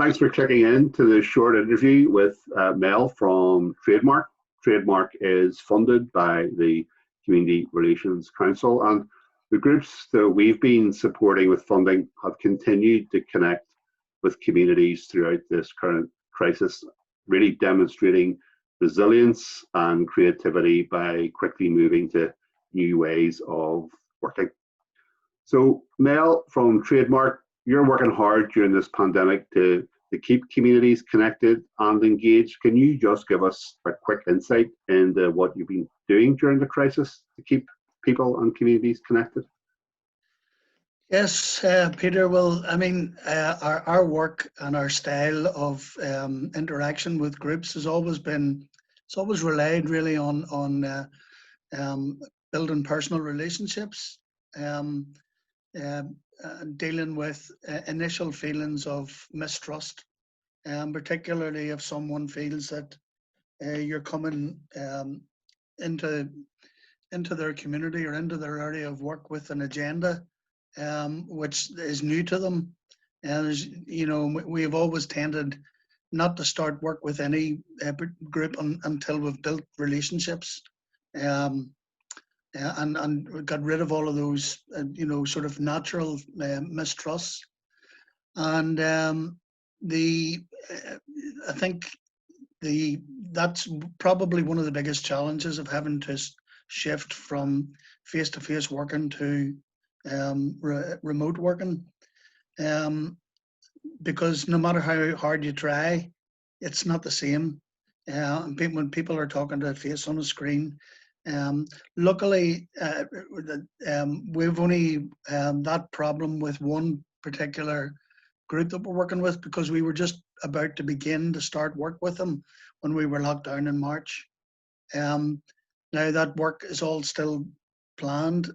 Thanks for clicking in to this short interview with Mel from Trademark. Trademark is funded by the Community Relations Council, and the groups that we've been supporting with funding have continued to connect with communities throughout this current crisis, really demonstrating resilience and creativity by quickly moving to new ways of working. So, Mel from Trademark, you're working hard during this pandemic to keep communities connected and engaged. Can you just give us a quick insight into what you've been doing during the crisis to keep people and communities connected? Yes, Peter. Well, I mean, our work and our style of interaction with groups has always been, it's always relied really on building personal relationships, um, uh, dealing with initial feelings of mistrust, particularly if someone feels that you're coming into into their community or into their area of work with an agenda which is new to them. And as you know, we have always tended not to start work with any group until we've built relationships. Um, and got rid of all of those, sort of natural mistrusts. And the I think that's probably one of the biggest challenges of having to shift from face-to-face working to remote working, because no matter how hard you try, it's not the same. When people are talking to a face on a screen, luckily, we've only that problem with one particular group that we're working with, because we were just about to begin to start work with them when we were locked down in March. Now that work is all still planned,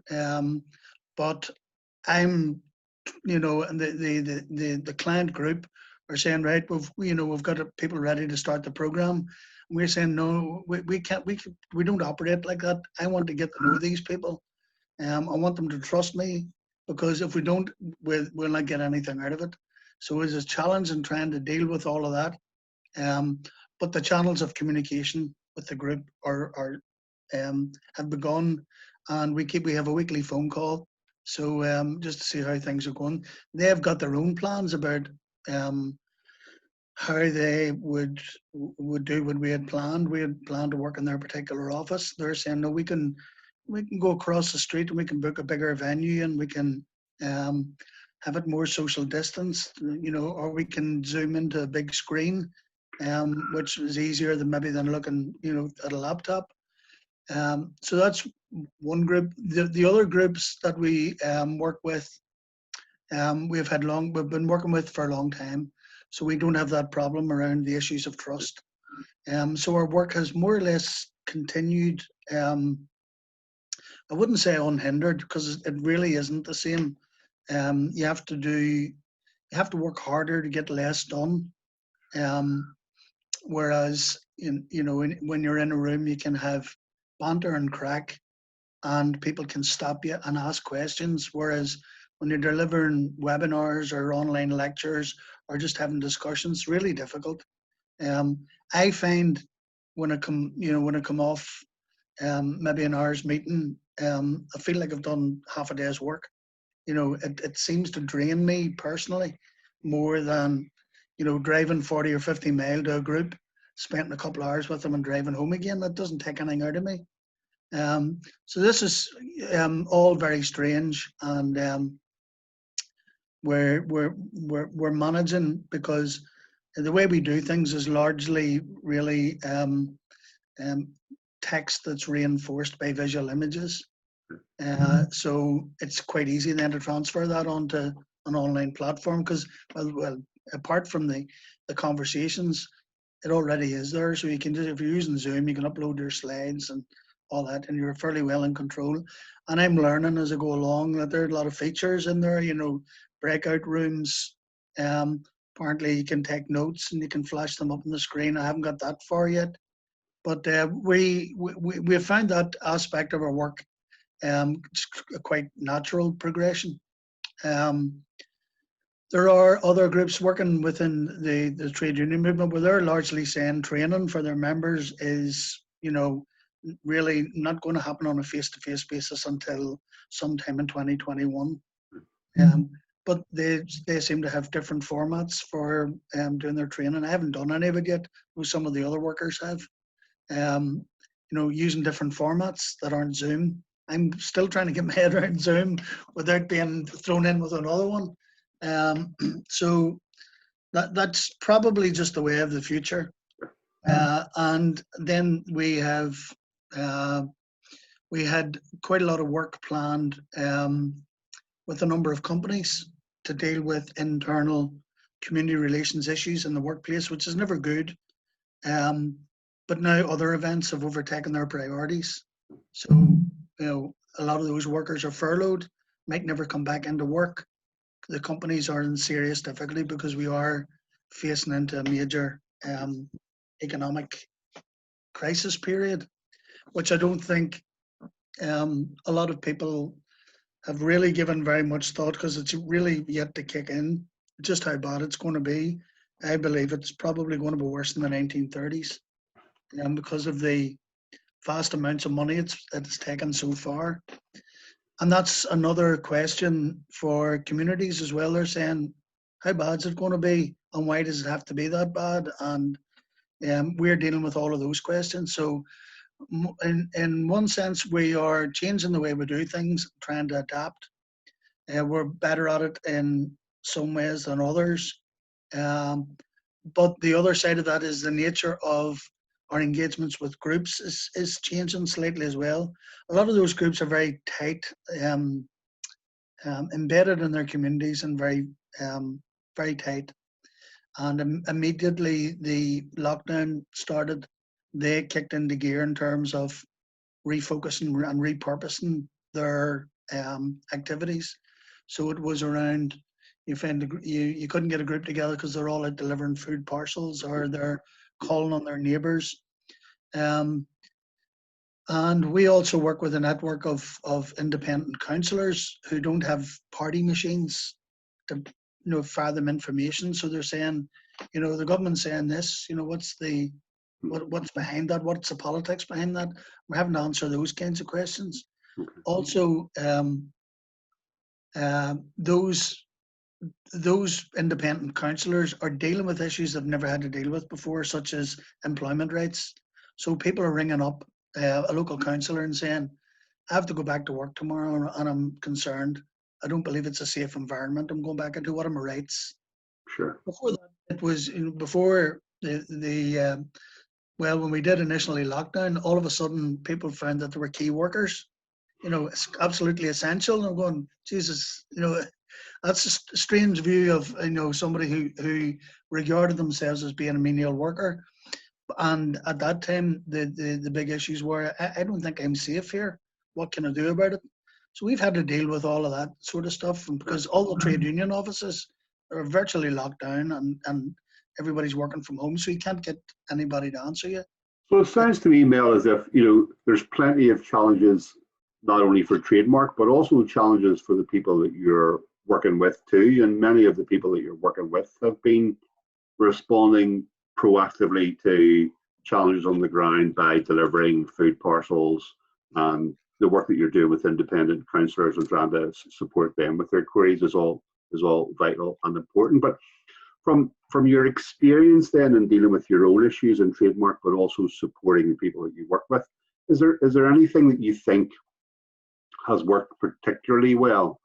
but I'm, and the client group are saying, right, we've got people ready to start the program. And we're saying, no, we can't, we don't operate like that. I want to get to know these people. I want them to trust me, because if we don't, we'll not get anything out of it. So it's a challenge in trying to deal with all of that. But the channels of communication with the group have begun, and we have a weekly phone call. So just to see how things are going. They've got their own plans about how they would do what we had planned. We had planned to work in their particular office. They're saying, no, we can go across the street and we can book a bigger venue, and we can have it more social distance, or we can zoom into a big screen, which is easier than looking, at a laptop. So that's one group. The other groups that we work with, we've been working with for a long time, so we don't have that problem around the issues of trust. So our work has more or less continued. I wouldn't say unhindered, because it really isn't the same. You have to work harder to get less done. Whereas when you're in a room, you can have banter and crack, and people can stop you and ask questions. Whereas when you're delivering webinars or online lectures or just having discussions, really difficult. I find when I come off maybe an hour's meeting, I feel like I've done half a day's work. It seems to drain me personally more than, driving 40 or 50 miles to a group, spending a couple of hours with them and driving home again. That doesn't take anything out of me. So this is all very strange, and we're managing, because the way we do things is largely really text that's reinforced by visual images. So it's quite easy then to transfer that onto an online platform, because well, apart from the conversations, it already is there. So you can just, if you're using Zoom, you can upload your slides and all that, and you're fairly well in control. And I'm learning as I go along that there are a lot of features in there, breakout rooms. Apparently you can take notes and you can flash them up on the screen. I haven't got that far yet, but we have found that aspect of our work it's a quite natural progression. There are other groups working within the trade union movement where they're largely saying training for their members is, really not going to happen on a face-to-face basis until sometime in 2021. But they seem to have different formats for doing their training. I haven't done any of it yet, but some of the other workers have. Um, using different formats that aren't Zoom. I'm still trying to get my head around Zoom without being thrown in with another one. So that's probably just the way of the future. And then we had quite a lot of work planned with a number of companies to deal with internal community relations issues in the workplace, which is never good. But now other events have overtaken their priorities. So, a lot of those workers are furloughed, might never come back into work. The companies are in serious difficulty because we are facing into a major economic crisis period, which I don't think a lot of people have really given very much thought, because it's really yet to kick in just how bad it's going to be. I believe it's probably going to be worse than the 1930s, because of the vast amounts of money it's taken so far. And that's another question for communities as well. They're saying, how bad is it going to be, and why does it have to be that bad? And we're dealing with all of those questions. So in one sense, we are changing the way we do things, trying to adapt. We're better at it in some ways than others. But the other side of that is the nature of our engagements with groups is changing slightly as well. A lot of those groups are very tight, embedded in their communities, and very tight. And immediately the lockdown started, they kicked into gear in terms of refocusing and repurposing their activities. So it was around, you couldn't get a group together because they're all out delivering food parcels, or they're calling on their neighbours. And we also work with a network of independent councillors who don't have party machines to fire them information. So they're saying, the government's saying this, what's behind that? What's the politics behind that? We're having to answer those kinds of questions. Okay. Also, those independent councillors are dealing with issues they've never had to deal with before, such as employment rights. So people are ringing up a local councillor and saying, I have to go back to work tomorrow and I'm concerned. I don't believe it's a safe environment I'm going back into. What are my rights? Sure. Before that, it was before well, when we did initially lockdown, all of a sudden people found that there were key workers, it's absolutely essential. And I'm going, Jesus, that's a strange view of somebody who regarded themselves as being a menial worker. And at that time, the big issues were, I don't think I'm safe here. What can I do about it? So we've had to deal with all of that sort of stuff, and because all the trade union offices are virtually locked down, and everybody's working from home, so you can't get anybody to answer you. So it sounds to me, Mel, as if there's plenty of challenges, not only for Trademark, but also challenges for the people that you're working with too. And many of the people that you're working with have been responding proactively to challenges on the ground by delivering food parcels, and the work that you're doing with independent councillors and trying to support them with their queries is all vital and important. But from your experience then in dealing with your own issues in Trademark, but also supporting the people that you work with, is there anything that you think has worked particularly well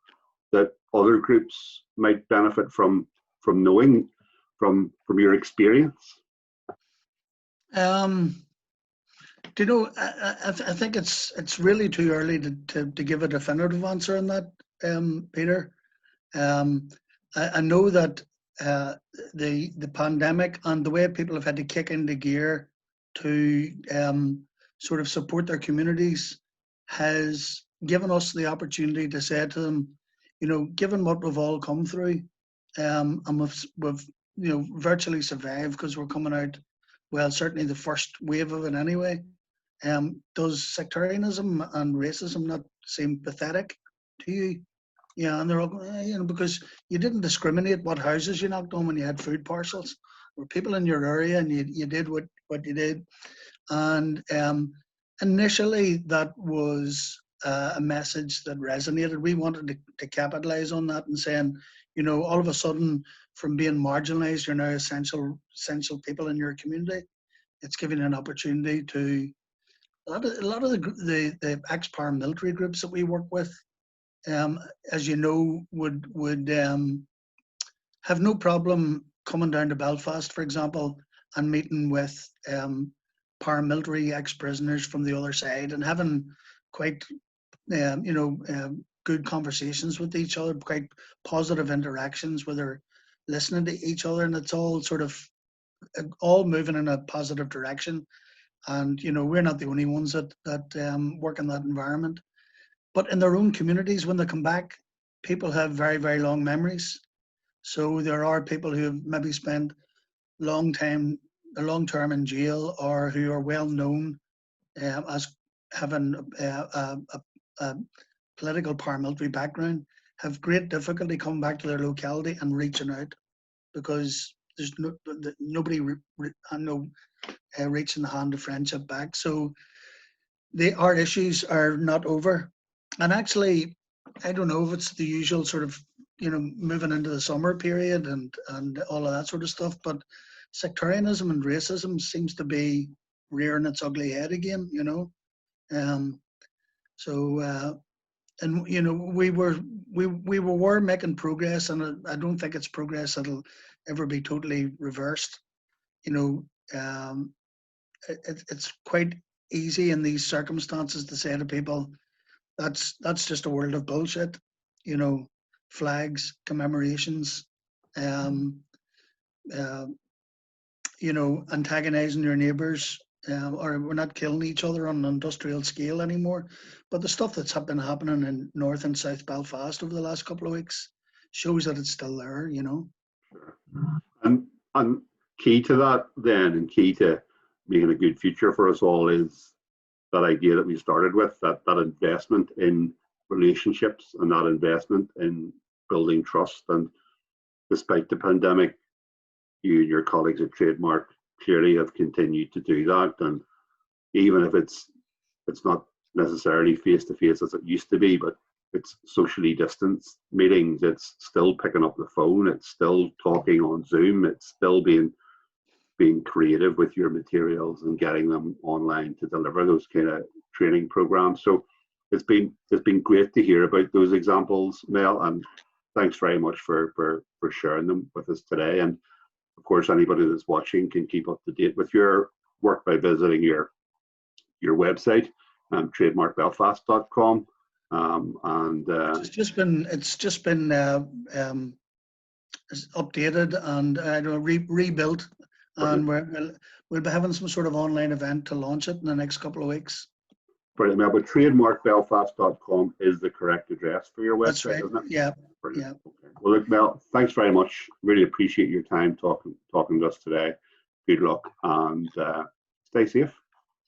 that other groups might benefit from knowing from your experience? I think it's really too early to give a definitive answer on that, Peter. I know that the pandemic and the way people have had to kick into gear to sort of support their communities has given us the opportunity to say to them, given what we've all come through, and we've virtually survived, because we're coming out, well, certainly the first wave of it anyway. Does sectarianism and racism not seem pathetic to you? Yeah, and they're all going, you know, because you didn't discriminate what houses you knocked on when you had food parcels. There were people in your area, and you did what you did. And initially, that was a message that resonated. We wanted to capitalize on that and saying, you know, all of a sudden, from being marginalized, you're now essential people in your community. It's giving you an opportunity to a lot of the ex-paramilitary groups that we work with, as you know, would have no problem coming down to Belfast, for example, and meeting with paramilitary ex-prisoners from the other side and having quite, you know, good conversations with each other, quite positive interactions where they're listening to each other, and it's all sort of all moving in a positive direction. And you know, we're not the only ones that work in that environment. But in their own communities, when they come back, people have very, very long memories. So there are people who have maybe spent a long term in jail, or who are well known as having a political paramilitary background, have great difficulty coming back to their locality and reaching out, because there's nobody reaching the hand of friendship back. So our issues are not over. And actually, I don't know if it's the usual sort of, you know, moving into the summer period and all of that sort of stuff, but sectarianism and racism seems to be rearing its ugly head again, you know. Um, so and you know, we were making progress, and I don't think it's progress that'll ever be totally reversed. You know, it's quite easy in these circumstances to say to people, that's just a world of bullshit. You know, flags, commemorations, um, uh, you know, antagonizing your neighbours, or we're not killing each other on an industrial scale anymore. But the stuff that's been happening in North and South Belfast over the last couple of weeks shows that it's still there, you know. Sure. And key to that then, and key to making a good future for us all, is that idea that we started with, that investment in relationships and that investment in building trust. And despite the pandemic, you and your colleagues at Trademark clearly have continued to do that. And even if it's not necessarily face to face as it used to be, but it's socially distanced meetings, it's still picking up the phone, it's still talking on Zoom, it's still being creative with your materials and getting them online to deliver those kind of training programs. So it's been great to hear about those examples, Mel, and thanks very much for sharing them with us today. And of course, anybody that's watching can keep up to date with your work by visiting your website, trademarkbelfast.com. And It's just been updated and rebuilt, and we'll be having some sort of online event to launch it in the next couple of weeks. Brilliant, Mel. But trademarkbelfast.com is the correct address for your website, That's right. isn't it? Yeah. Brilliant. Yeah. Okay. Well, look, Mel, thanks very much. Really appreciate your time talking to us today. Good luck, and stay safe.